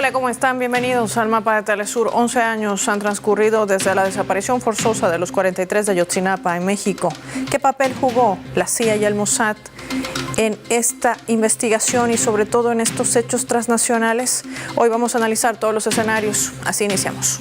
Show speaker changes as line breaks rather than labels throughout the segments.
Hola, ¿cómo están? Bienvenidos al Mapa de Telesur. 11 años han transcurrido desde la desaparición forzosa de los 43 de Ayotzinapa en México. ¿Qué papel jugó la CIA y el Mossad en esta investigación y sobre todo en estos hechos transnacionales? Hoy vamos a analizar todos los escenarios. Así iniciamos.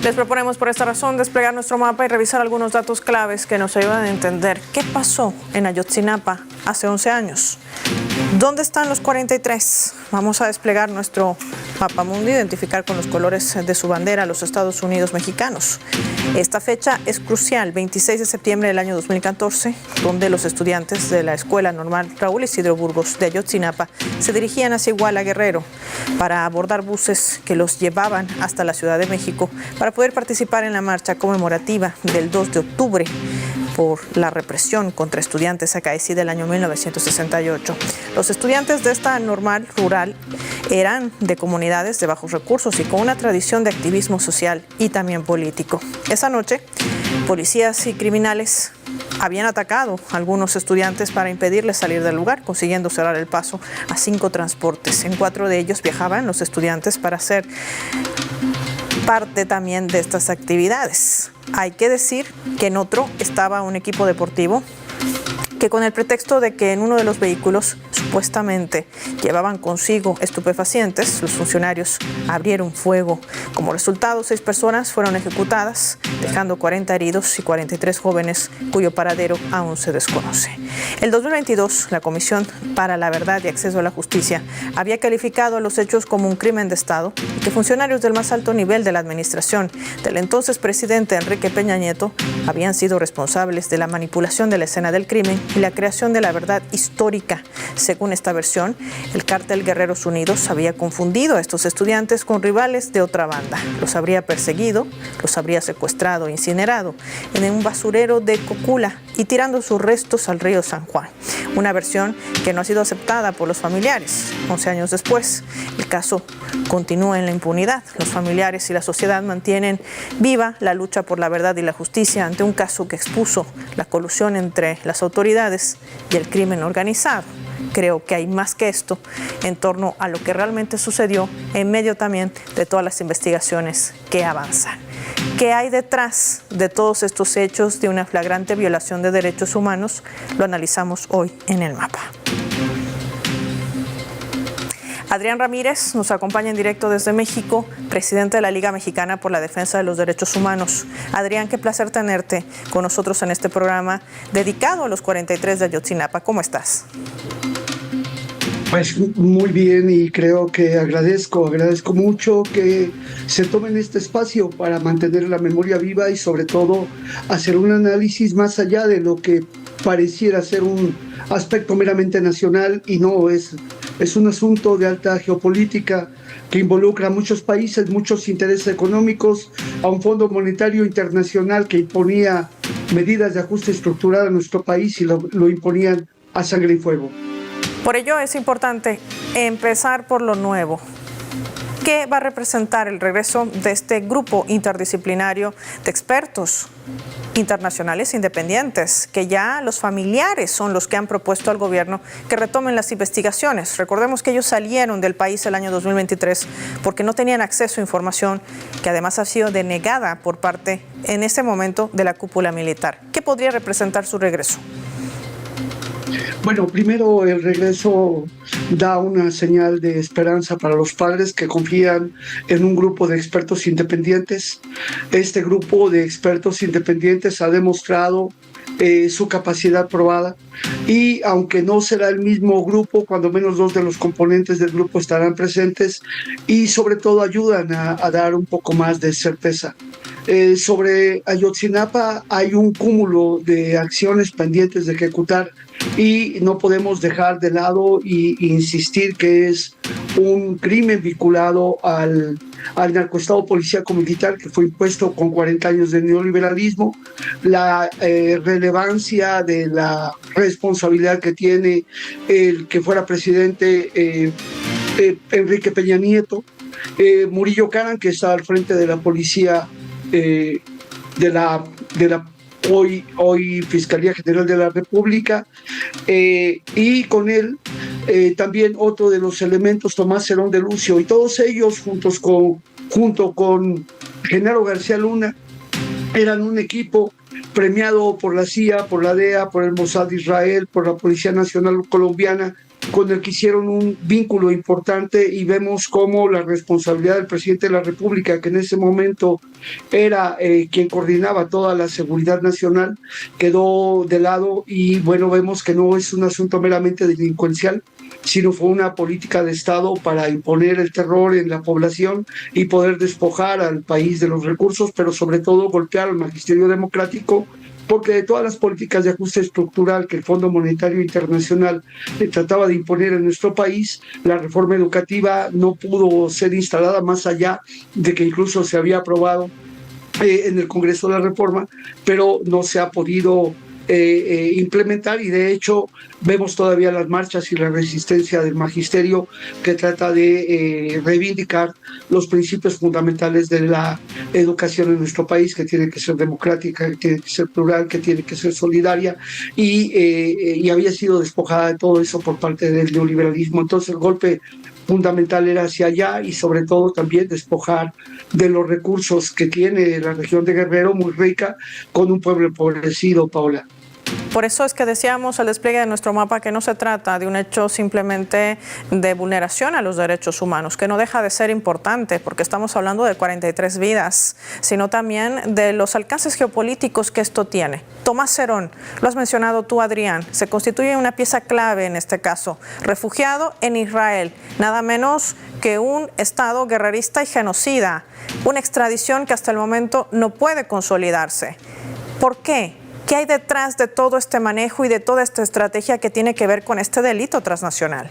Les proponemos por esta razón desplegar nuestro mapa y revisar algunos datos claves que nos ayudan a entender qué pasó en Ayotzinapa hace 11 años. ¿Dónde están los 43? Vamos a desplegar nuestro mapa mundi, identificar con los colores de su bandera los Estados Unidos mexicanos. Esta fecha es crucial, 26 de septiembre del año 2014, donde los estudiantes de la Escuela Normal Raúl Isidro Burgos de Ayotzinapa se dirigían hacia Iguala Guerrero para abordar buses que los llevaban hasta la Ciudad de México para poder participar en la marcha conmemorativa del 2 de octubre por la represión contra estudiantes acaecida el año 1968. Los estudiantes de esta normal rural eran de comunidades de bajos recursos y con una tradición de activismo social y también político. Esa noche, policías y criminales habían atacado a algunos estudiantes para impedirles salir del lugar, consiguiendo cerrar el paso a 5 transportes. En 4 de ellos viajaban los estudiantes para ser parte también de estas actividades. Hay que decir que en otro estaba un equipo deportivo que con el pretexto de que en uno de los vehículos supuestamente llevaban consigo estupefacientes, los funcionarios abrieron fuego. Como resultado, 6 personas fueron ejecutadas, dejando 40 heridos y 43 jóvenes cuyo paradero aún se desconoce. El 2022, la Comisión para la Verdad y Acceso a la Justicia había calificado los hechos como un crimen de Estado y que funcionarios del más alto nivel de la administración del entonces presidente Enrique Peña Nieto habían sido responsables de la manipulación de la escena del crimen y la creación de la verdad histórica. Según esta versión, el cártel Guerreros Unidos había confundido a estos estudiantes con rivales de otra banda. Los habría perseguido, los habría secuestrado, incinerado en un basurero de Cocula y tirando sus restos al río San Juan. Una versión que no ha sido aceptada por los familiares. 11 años después, el caso continúa en la impunidad. Los familiares y la sociedad mantienen viva la lucha por la verdad y la justicia ante un caso que expuso la colusión entre las autoridades y el crimen organizado. Creo que hay más que esto en torno a lo que realmente sucedió en medio también de todas las investigaciones que avanzan. ¿Qué hay detrás de todos estos hechos de una flagrante violación de derechos humanos? Lo analizamos hoy en el mapa. Adrián Ramírez nos acompaña en directo desde México, presidente de la Liga Mexicana por la Defensa de los Derechos Humanos. Adrián, qué placer tenerte con nosotros en este programa dedicado a los 43 de Ayotzinapa. ¿Cómo estás?
Pues muy bien, y creo que agradezco mucho que se tomen este espacio para mantener la memoria viva y sobre todo hacer un análisis más allá de lo que pareciera ser un aspecto meramente nacional y no es un asunto de alta geopolítica que involucra a muchos países, muchos intereses económicos, a un Fondo Monetario Internacional que imponía medidas de ajuste estructural a nuestro país y lo imponían a sangre y fuego.
Por ello es importante empezar por lo nuevo. ¿Qué va a representar el regreso de este grupo interdisciplinario de expertos internacionales independientes, que ya los familiares son los que han propuesto al gobierno que retomen las investigaciones? Recordemos que ellos salieron del país el año 2023 porque no tenían acceso a información que además ha sido denegada por parte en ese momento de la cúpula militar. ¿Qué podría representar su regreso?
Bueno, primero el regreso da una señal de esperanza para los padres que confían en un grupo de expertos independientes. Este grupo de expertos independientes ha demostrado su capacidad probada y aunque no será el mismo grupo, cuando menos 2 de los componentes del grupo estarán presentes y sobre todo ayudan a dar un poco más de certeza. Sobre Ayotzinapa hay un cúmulo de acciones pendientes de ejecutar y no podemos dejar de lado e insistir que es un crimen vinculado al narcoestado policíaco militar que fue impuesto con 40 años de neoliberalismo, la relevancia de la responsabilidad que tiene el que fuera presidente Enrique Peña Nieto, Murillo Karam, que está al frente de la policía de la hoy Fiscalía General de la República, y con él también otro de los elementos, Tomás Herón de Lucio, y todos ellos junto con Genaro García Luna eran un equipo premiado por la CIA, por la DEA, por el Mossad de Israel, por la Policía Nacional Colombiana, con el que hicieron un vínculo importante, y vemos cómo la responsabilidad del presidente de la República, que en ese momento era quien coordinaba toda la seguridad nacional, quedó de lado. Y bueno, vemos que no es un asunto meramente delincuencial, sino fue una política de Estado para imponer el terror en la población y poder despojar al país de los recursos, pero sobre todo golpear al magisterio democrático, porque de todas las políticas de ajuste estructural que el Fondo Monetario Internacional trataba de imponer en nuestro país, la reforma educativa no pudo ser instalada, más allá de que incluso se había aprobado en el Congreso de la Reforma, pero no se ha podido implementar, y de hecho vemos todavía las marchas y la resistencia del magisterio, que trata de reivindicar los principios fundamentales de la educación en nuestro país, que tiene que ser democrática, que tiene que ser plural, que tiene que ser solidaria, y había sido despojada de todo eso por parte del neoliberalismo. Entonces el golpe fundamental era hacia allá, y sobre todo también despojar de los recursos que tiene la región de Guerrero, muy rica, con un pueblo empobrecido, Paola.
Por eso es que decíamos al despliegue de nuestro mapa que no se trata de un hecho simplemente de vulneración a los derechos humanos, que no deja de ser importante porque estamos hablando de 43 vidas, sino también de los alcances geopolíticos que esto tiene. Tomás Herón, lo has mencionado tú, Adrián, se constituye una pieza clave en este caso, refugiado en Israel, nada menos que un Estado guerrerista y genocida, una extradición que hasta el momento no puede consolidarse. ¿Por qué? ¿Qué hay detrás de todo este manejo y de toda esta estrategia que tiene que ver con este delito transnacional?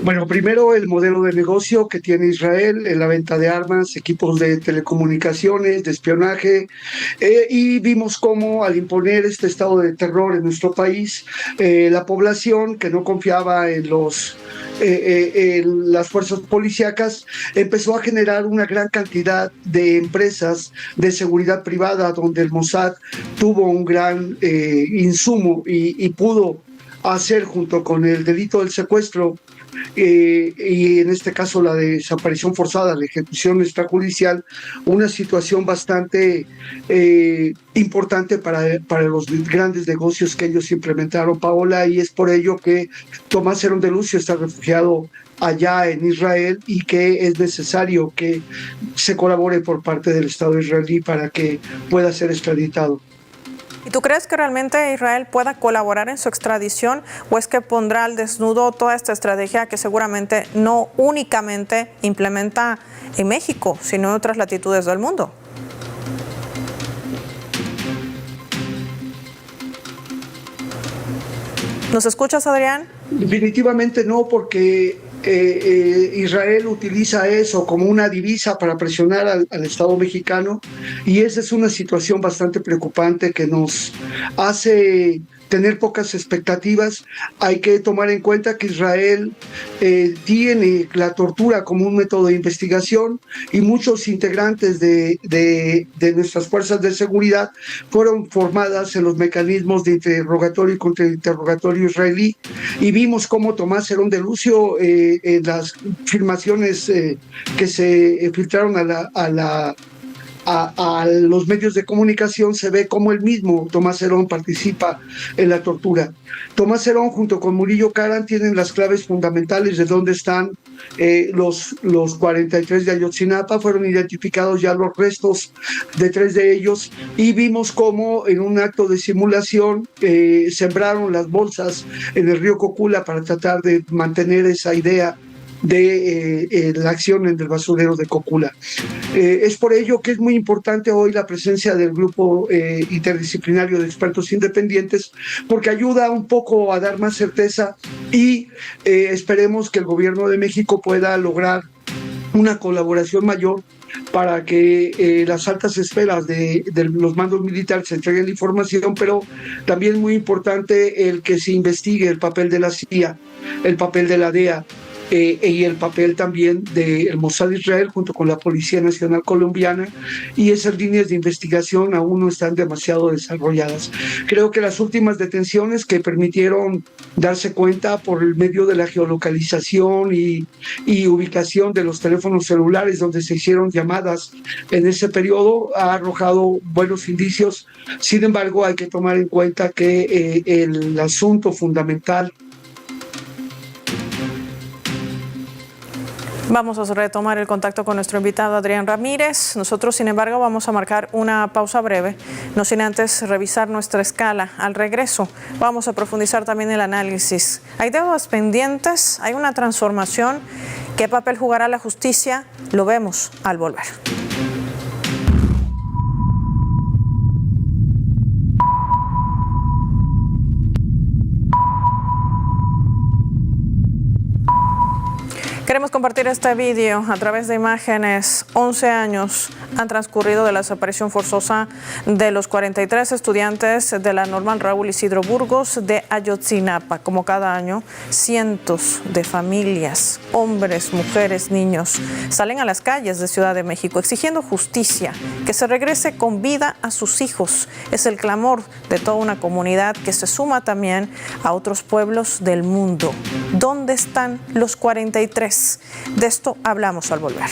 Bueno, primero el modelo de negocio que tiene Israel en la venta de armas, equipos de telecomunicaciones, de espionaje, y vimos cómo al imponer este estado de terror en nuestro país, la población que no confiaba en las fuerzas policíacas empezó a generar una gran cantidad de empresas de seguridad privada, donde el Mossad tuvo un gran insumo y pudo hacer, junto con el delito del secuestro, y en este caso la desaparición forzada, la ejecución extrajudicial, una situación bastante importante para los grandes negocios que ellos implementaron, Paola, y es por ello que Tomás Herón de Lucio está refugiado allá en Israel, y que es necesario que se colabore por parte del Estado israelí para que pueda ser extraditado.
¿Y tú crees que realmente Israel pueda colaborar en su extradición, o es que pondrá al desnudo toda esta estrategia que seguramente no únicamente implementa en México, sino en otras latitudes del mundo? ¿Nos escuchas, Adrián?
Definitivamente no, porque Israel utiliza eso como una divisa para presionar al Estado mexicano, y esa es una situación bastante preocupante que nos hace tener pocas expectativas. Hay que tomar en cuenta que Israel tiene la tortura como un método de investigación, y muchos integrantes de nuestras fuerzas de seguridad fueron formadas en los mecanismos de interrogatorio y contrainterrogatorio israelí, y vimos cómo Tomás Herón de Lucio, en las filmaciones que se filtraron a los medios de comunicación, se ve cómo el mismo Tomás Herón participa en la tortura. Tomás Herón, junto con Murillo Karam, tienen las claves fundamentales de dónde están los 43 de Ayotzinapa. Fueron identificados ya los restos de 3 de ellos, y vimos cómo en un acto de simulación sembraron las bolsas en el río Cocula para tratar de mantener esa idea de la acción en el basurero de Cocula. Es por ello que es muy importante hoy la presencia del grupo interdisciplinario de expertos independientes, porque ayuda un poco a dar más certeza, y esperemos que el gobierno de México pueda lograr una colaboración mayor para que las altas esferas de los mandos militares se entreguen la información, pero también muy importante el que se investigue el papel de la CIA, el papel de la DEA, y el papel también del Mossad Israel junto con la Policía Nacional Colombiana, y esas líneas de investigación aún no están demasiado desarrolladas. Creo que las últimas detenciones que permitieron darse cuenta por el medio de la geolocalización y ubicación de los teléfonos celulares donde se hicieron llamadas en ese periodo ha arrojado buenos indicios. Sin embargo, hay que tomar en cuenta que el asunto fundamental.
Vamos a retomar el contacto con nuestro invitado Adrián Ramírez. Nosotros, sin embargo, vamos a marcar una pausa breve, no sin antes revisar nuestra escala. Al regreso, vamos a profundizar también el análisis. ¿Hay deudas pendientes? ¿Hay una transformación? ¿Qué papel jugará la justicia? Lo vemos al volver. Queremos compartir este vídeo a través de imágenes. 11 años han transcurrido de la desaparición forzosa de los 43 estudiantes de la Normal Raúl Isidro Burgos de Ayotzinapa. Como cada año, cientos de familias, hombres, mujeres, niños, salen a las calles de Ciudad de México exigiendo justicia, que se regrese con vida a sus hijos. Es el clamor de toda una comunidad que se suma también a otros pueblos del mundo. ¿Dónde están los 43? De esto hablamos al volver.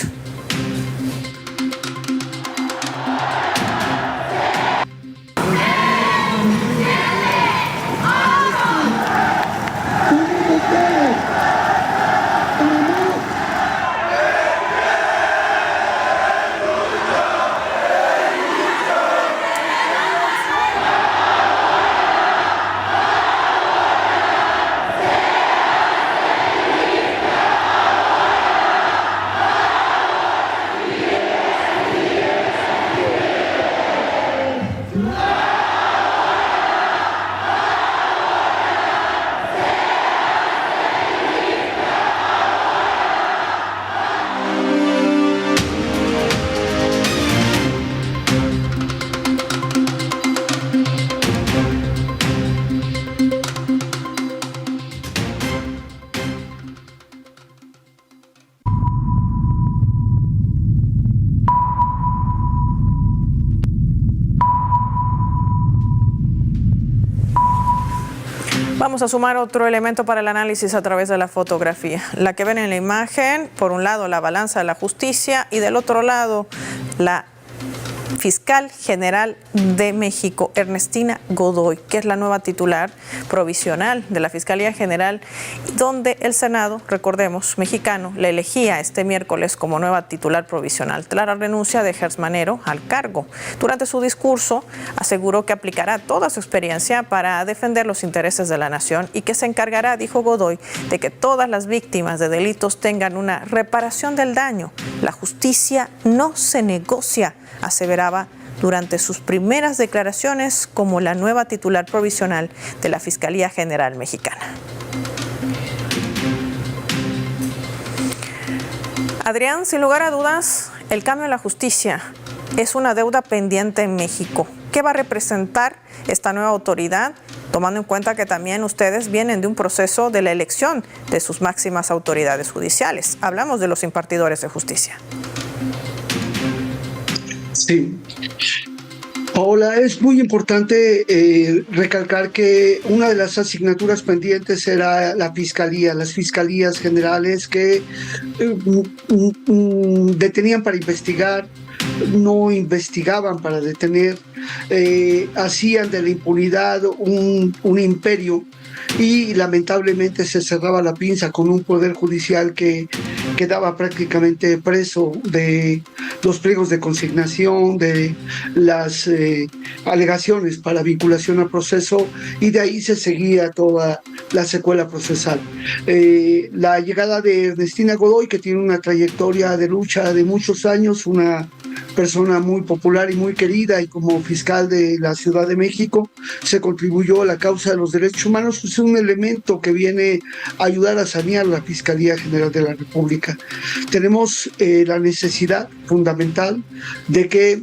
Vamos a sumar otro elemento para el análisis a través de la fotografía. La que ven en la imagen, por un lado la balanza de la justicia y del otro lado la fiscal general de México, Ernestina Godoy, que es la nueva titular provisional de la Fiscalía General, donde el Senado, recordemos, mexicano, le elegía este miércoles como nueva titular provisional tras la renuncia de Gers Manero al cargo. Durante su discurso aseguró que aplicará toda su experiencia para defender los intereses de la nación y que se encargará, dijo Godoy, de que todas las víctimas de delitos tengan una reparación del daño. La justicia no se negocia, aseveraba durante sus primeras declaraciones como la nueva titular provisional de la Fiscalía General Mexicana. Adrián, sin lugar a dudas, el cambio en la justicia es una deuda pendiente en México. ¿Qué va a representar esta nueva autoridad, tomando en cuenta que también ustedes vienen de un proceso de la elección de sus máximas autoridades judiciales? Hablamos de los impartidores de justicia.
Sí. Paola, es muy importante recalcar que una de las asignaturas pendientes era la fiscalía, las fiscalías generales que detenían para investigar, no investigaban para detener, hacían de la impunidad un imperio y lamentablemente se cerraba la pinza con un poder judicial que quedaba prácticamente preso de los pliegos de consignación, de las alegaciones para vinculación al proceso, y de ahí se seguía toda la secuela procesal. La llegada de Ernestina Godoy, que tiene una trayectoria de lucha de muchos años, una persona muy popular y muy querida, y como fiscal de la Ciudad de México se contribuyó a la causa de los derechos humanos, es un elemento que viene a ayudar a sanear la Fiscalía General de la República. Tenemos la necesidad fundamental de que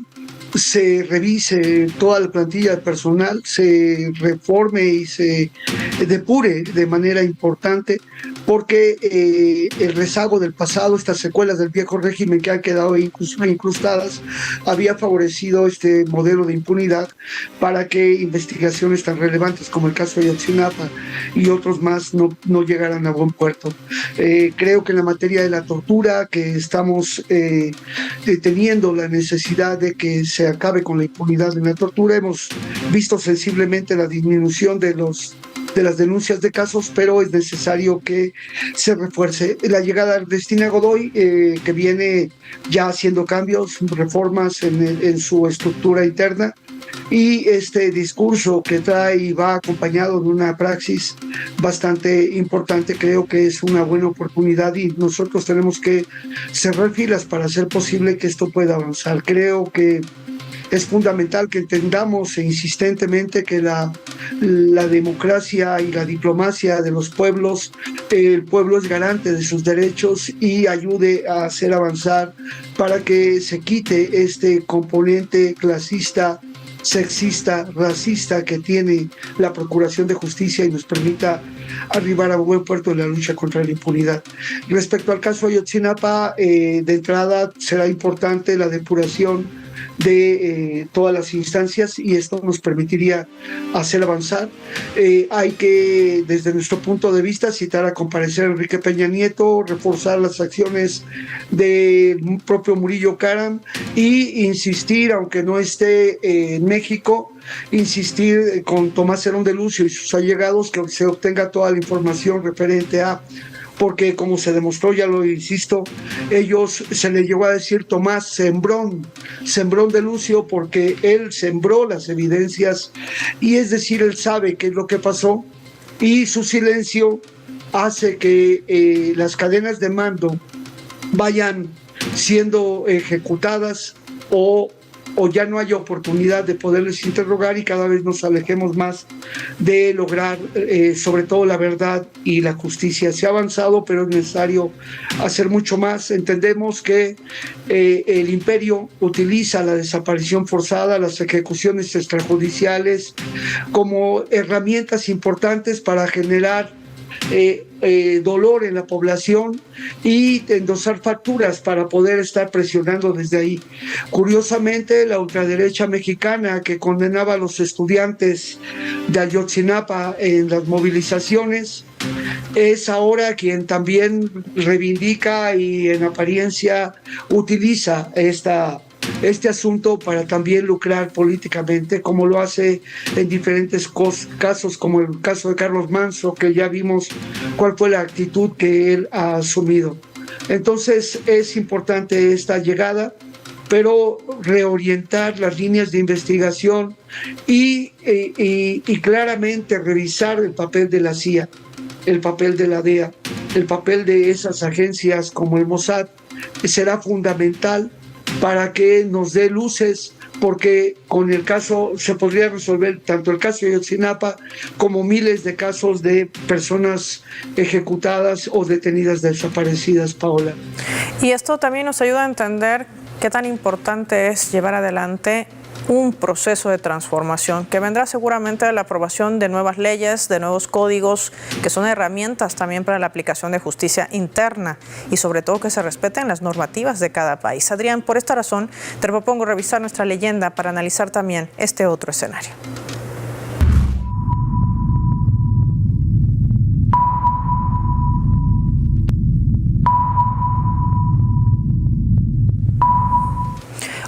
se revise toda la plantilla de personal, se reforme y se depure de manera importante, porque el rezago del pasado, estas secuelas del viejo régimen que han quedado incrustadas, había favorecido este modelo de impunidad para que investigaciones tan relevantes como el caso de Ayotzinapa y otros más no llegaran a buen puerto. Creo que en la materia de la tortura, que estamos teniendo la necesidad de que se acabe con la impunidad en la tortura, hemos visto sensiblemente la disminución de las denuncias de casos, pero es necesario que se refuerce. La llegada de Ernestina Godoy, que viene ya haciendo cambios, reformas en su estructura interna, y este discurso que trae y va acompañado de una praxis bastante importante, creo que es una buena oportunidad y nosotros tenemos que cerrar filas para hacer posible que esto pueda avanzar. Creo que es fundamental que entendamos insistentemente que la democracia y la diplomacia de los pueblos, el pueblo es garante de sus derechos y ayude a hacer avanzar para que se quite este componente clasista, sexista, racista que tiene la Procuración de Justicia y nos permita arribar a buen puerto en la lucha contra la impunidad. Respecto al caso Ayotzinapa, de entrada será importante la depuración de todas las instancias y esto nos permitiría hacer avanzar. Hay que, desde nuestro punto de vista, citar a comparecer a Enrique Peña Nieto, reforzar las acciones del propio Murillo Karam y insistir, aunque no esté en México, insistir con Tomás Herón de Lucio y sus allegados que se obtenga toda la información referente a, porque como se demostró, ya lo insisto, ellos se le llegó a decir Tomás Sembrón de Lucio, porque él sembró las evidencias y es decir, él sabe qué es lo que pasó y su silencio hace que las cadenas de mando vayan siendo ejecutadas o ya no haya oportunidad de poderles interrogar y cada vez nos alejemos más de lograr sobre todo la verdad y la justicia. Se ha avanzado, pero es necesario hacer mucho más. Entendemos que el imperio utiliza la desaparición forzada, las ejecuciones extrajudiciales como herramientas importantes para generar dolor en la población y endosar facturas para poder estar presionando desde ahí. Curiosamente, la ultraderecha mexicana que condenaba a los estudiantes de Ayotzinapa en las movilizaciones es ahora quien también reivindica y en apariencia utiliza este asunto para también lucrar políticamente, como lo hace en diferentes casos, como el caso de Carlos Manso, que ya vimos cuál fue la actitud que él ha asumido. Entonces es importante esta llegada, pero reorientar las líneas de investigación y claramente revisar el papel de la CIA, el papel de la DEA, el papel de esas agencias como el Mossad, será fundamental para que nos dé luces, porque con el caso se podría resolver tanto el caso de Ayotzinapa como miles de casos de personas ejecutadas o detenidas desaparecidas, Paola.
Y esto también nos ayuda a entender qué tan importante es llevar adelante un proceso de transformación que vendrá seguramente de la aprobación de nuevas leyes, de nuevos códigos, que son herramientas también para la aplicación de justicia interna y sobre todo que se respeten las normativas de cada país. Adrián, por esta razón te propongo revisar nuestra leyenda para analizar también este otro escenario.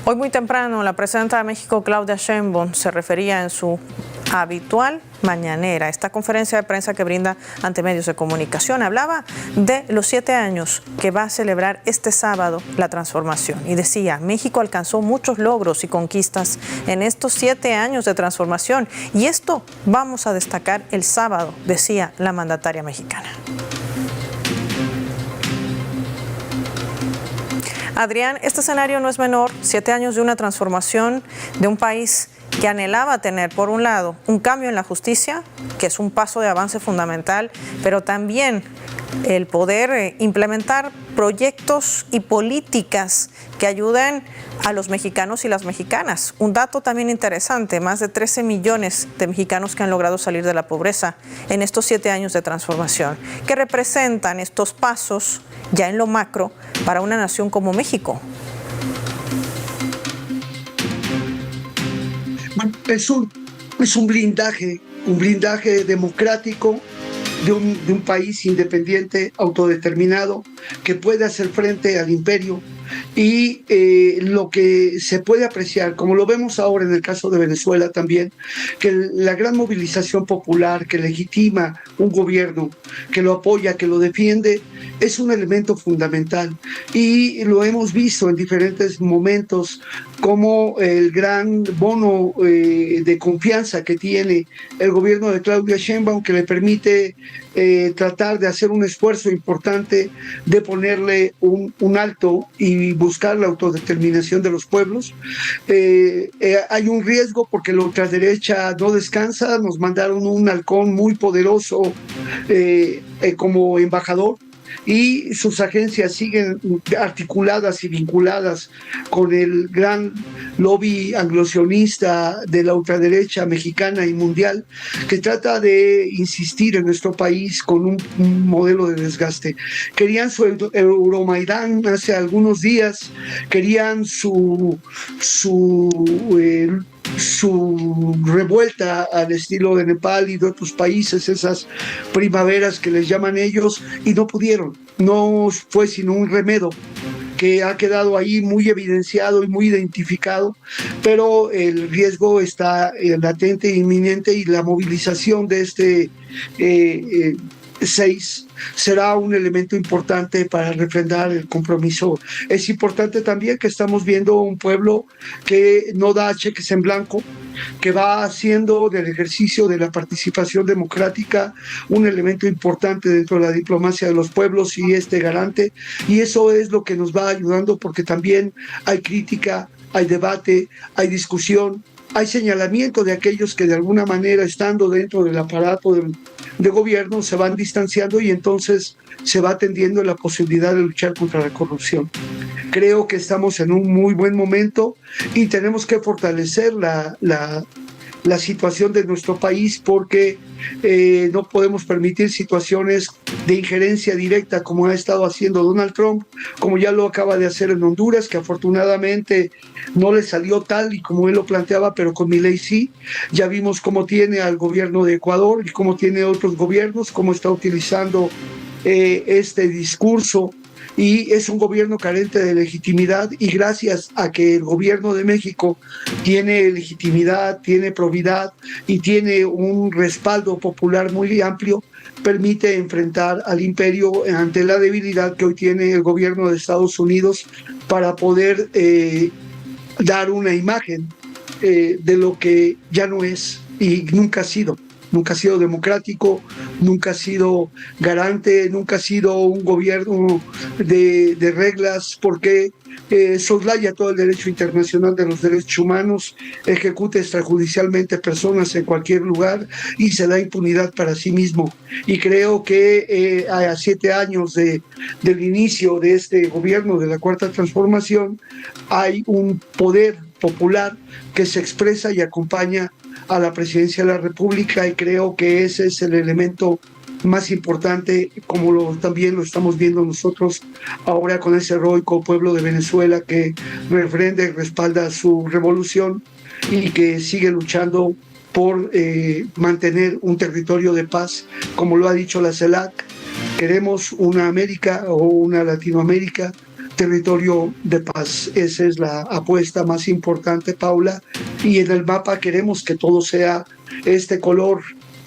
Hoy muy temprano, la presidenta de México, Claudia Sheinbaum, se refería en su habitual mañanera, esta conferencia de prensa que brinda ante medios de comunicación. Hablaba de los 7 años que va a celebrar este sábado la transformación y decía, México alcanzó muchos logros y conquistas en estos 7 años de transformación y esto vamos a destacar el sábado, decía la mandataria mexicana. Adrián, este escenario no es menor, 7 años de una transformación de un país que anhelaba tener, por un lado, un cambio en la justicia, que es un paso de avance fundamental, pero también el poder implementar proyectos y políticas que ayuden a los mexicanos y las mexicanas. Un dato también interesante, más de 13 millones de mexicanos que han logrado salir de la pobreza en estos 7 años de transformación, que representan estos pasos ya en lo macro para una nación como México.
Bueno, es un blindaje democrático de un país independiente, autodeterminado, que puede hacer frente al imperio. Y lo que se puede apreciar, como lo vemos ahora en el caso de Venezuela también, que la gran movilización popular que legitima un gobierno, que lo apoya, que lo defiende, es un elemento fundamental. Y lo hemos visto en diferentes momentos, como el gran bono de confianza que tiene el gobierno de Claudia Sheinbaum, que le permite tratar de hacer un esfuerzo importante de ponerle un alto y buscar la autodeterminación de los pueblos. Hay un riesgo porque la ultraderecha no descansa. Nos mandaron un halcón muy poderoso como embajador, y sus agencias siguen articuladas y vinculadas con el gran lobby anglosionista de la ultraderecha mexicana y mundial, que trata de insistir en nuestro país con un modelo de desgaste. Querían su Euromaidán hace algunos días, querían su revuelta al estilo de Nepal y de otros países, esas primaveras que les llaman ellos, y no pudieron. No fue sino un remedo que ha quedado ahí muy evidenciado y muy identificado, pero el riesgo está latente e inminente, y la movilización de este 6 será un elemento importante para refrendar el compromiso. Es importante también que estamos viendo un pueblo que no da cheques en blanco, que va haciendo del ejercicio de la participación democrática un elemento importante dentro de la diplomacia de los pueblos y garante, y eso es lo que nos va ayudando, porque también hay crítica, hay debate, hay discusión, hay señalamiento de aquellos que de alguna manera, estando dentro del aparato de gobierno, se van distanciando, y entonces se va atendiendo la posibilidad de luchar contra la corrupción. Creo que estamos en un muy buen momento y tenemos que fortalecer la situación de nuestro país, porque no podemos permitir situaciones de injerencia directa como ha estado haciendo Donald Trump, como ya lo acaba de hacer en Honduras, que afortunadamente no le salió tal y como él lo planteaba, pero con Milei sí. Ya vimos cómo tiene al gobierno de Ecuador y cómo tiene otros gobiernos, cómo está utilizando este discurso, y es un gobierno carente de legitimidad, y gracias a que el gobierno de México tiene legitimidad, tiene probidad y tiene un respaldo popular muy amplio, permite enfrentar al imperio ante la debilidad que hoy tiene el gobierno de Estados Unidos para poder dar una imagen de lo que ya no es y nunca ha sido. Nunca ha sido democrático, nunca ha sido garante, nunca ha sido un gobierno de reglas, porque soslaya todo el derecho internacional de los derechos humanos, ejecuta extrajudicialmente personas en cualquier lugar y se da impunidad para sí mismo. Y creo que a 7 años del inicio de este gobierno de la Cuarta Transformación hay un poder popular que se expresa y acompaña a la presidencia de la República, y creo que ese es el elemento más importante, como también lo estamos viendo nosotros ahora con ese heroico pueblo de Venezuela que refrenda y respalda su revolución y que sigue luchando por mantener un territorio de paz, como lo ha dicho la CELAC. Queremos una América o una Latinoamérica territorio de paz. Esa es la apuesta más importante, Paula, y en el mapa queremos que todo sea este color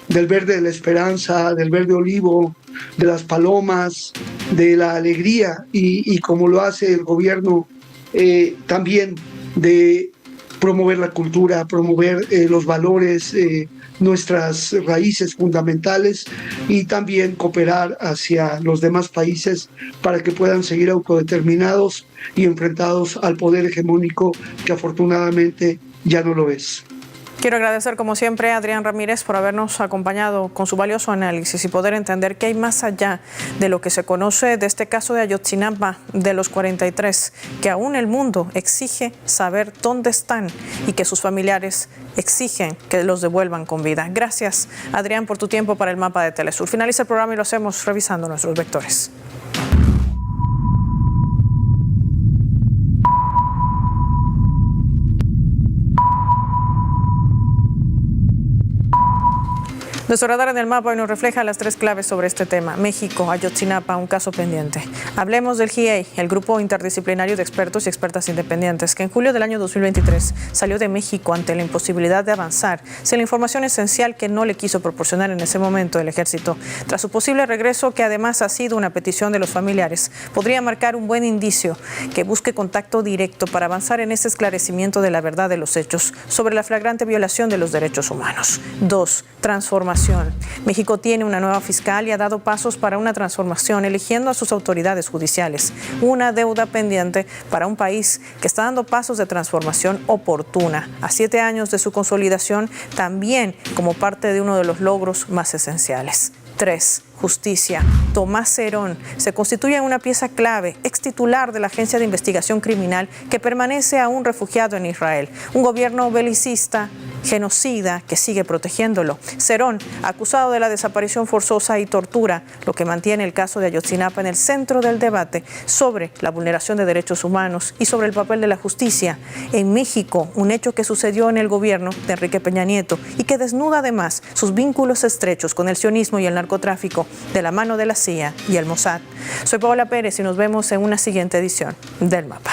del verde de la esperanza, del verde olivo, de las palomas, de la alegría, y como lo hace el gobierno también de promover la cultura, promover los valores, nuestras raíces fundamentales, y también cooperar hacia los demás países para que puedan seguir autodeterminados y enfrentados al poder hegemónico, que afortunadamente ya no lo es.
Quiero agradecer como siempre a Adrián Ramírez por habernos acompañado con su valioso análisis y poder entender qué hay más allá de lo que se conoce de este caso de Ayotzinapa de los 43, que aún el mundo exige saber dónde están y que sus familiares exigen que los devuelvan con vida. Gracias, Adrián, por tu tiempo para el Mapa de Telesur. Finaliza el programa y lo hacemos revisando nuestros vectores. Nuestro radar en el mapa hoy nos refleja las 3 claves sobre este tema. México, Ayotzinapa, un caso pendiente. Hablemos del GIEI, el grupo interdisciplinario de expertos y expertas independientes, que en julio del año 2023 salió de México ante la imposibilidad de avanzar sin la información esencial que no le quiso proporcionar en ese momento el ejército. Tras su posible regreso, que además ha sido una petición de los familiares, podría marcar un buen indicio que busque contacto directo para avanzar en ese esclarecimiento de la verdad de los hechos sobre la flagrante violación de los derechos humanos. 2. Transformación. México tiene una nueva fiscal y ha dado pasos para una transformación, eligiendo a sus autoridades judiciales. Una deuda pendiente para un país que está dando pasos de transformación oportuna. A 7 años de su consolidación, también como parte de uno de los logros más esenciales. 3. Justicia. Tomás Herón se constituye en una pieza clave, ex titular de la Agencia de Investigación Criminal, que permanece aún refugiado en Israel. Un gobierno belicista, genocida, que sigue protegiéndolo. Herón, acusado de la desaparición forzosa y tortura, lo que mantiene el caso de Ayotzinapa en el centro del debate sobre la vulneración de derechos humanos y sobre el papel de la justicia. En México, un hecho que sucedió en el gobierno de Enrique Peña Nieto y que desnuda además sus vínculos estrechos con el sionismo y el narcotráfico de la mano de la CIA y el Mossad. Soy Paola Pérez y nos vemos en una siguiente edición del Mapa.